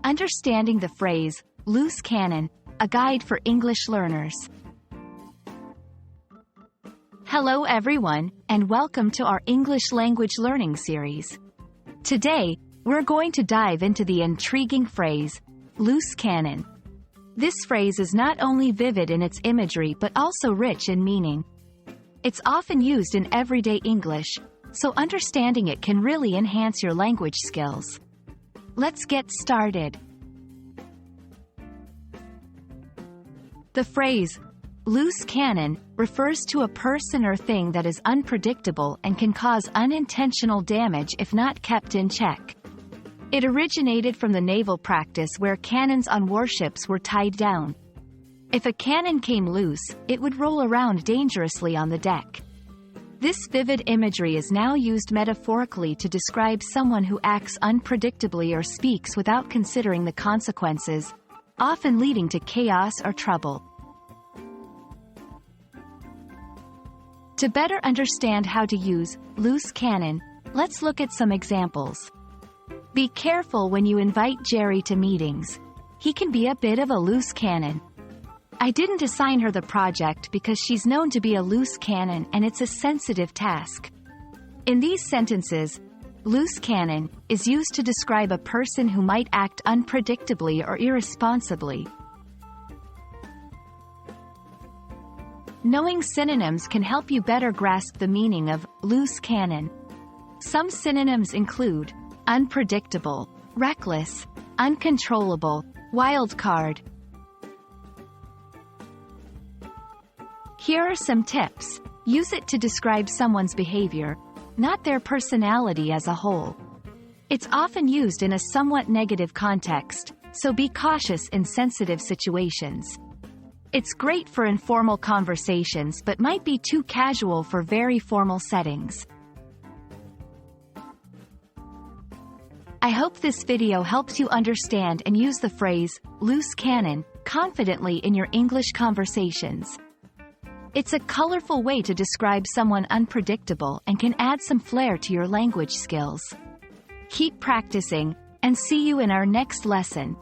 Understanding the phrase, loose cannon, a guide for English learners. Hello everyone, and welcome to our English language learning series. Today, we're going to dive into the intriguing phrase, loose cannon. This phrase is not only vivid in its imagery but also rich in meaning. It's often used in everyday English, so understanding it can really enhance your language skills. Let's get started. The phrase, loose cannon, refers to a person or thing that is unpredictable and can cause unintentional damage if not kept in check. It originated from the naval practice where cannons on warships were tied down. If a cannon came loose, it would roll around dangerously on the deck. This vivid imagery is now used metaphorically to describe someone who acts unpredictably or speaks without considering the consequences, often leading to chaos or trouble. To better understand how to use loose cannon, let's look at some examples. Be careful when you invite Jerry to meetings. He can be a bit of a loose cannon. I didn't assign her the project because she's known to be a loose cannon and it's a sensitive task. In these sentences, loose cannon is used to describe a person who might act unpredictably or irresponsibly. Knowing synonyms can help you better grasp the meaning of loose cannon. Some synonyms include unpredictable, reckless, uncontrollable, wild card. Here are some tips. Use it to describe someone's behavior, not their personality as a whole. It's often used in a somewhat negative context, so be cautious in sensitive situations. It's great for informal conversations but might be too casual for very formal settings. I hope this video helps you understand and use the phrase, loose cannon, confidently in your English conversations. It's a colorful way to describe someone unpredictable and can add some flair to your language skills. Keep practicing, and see you in our next lesson.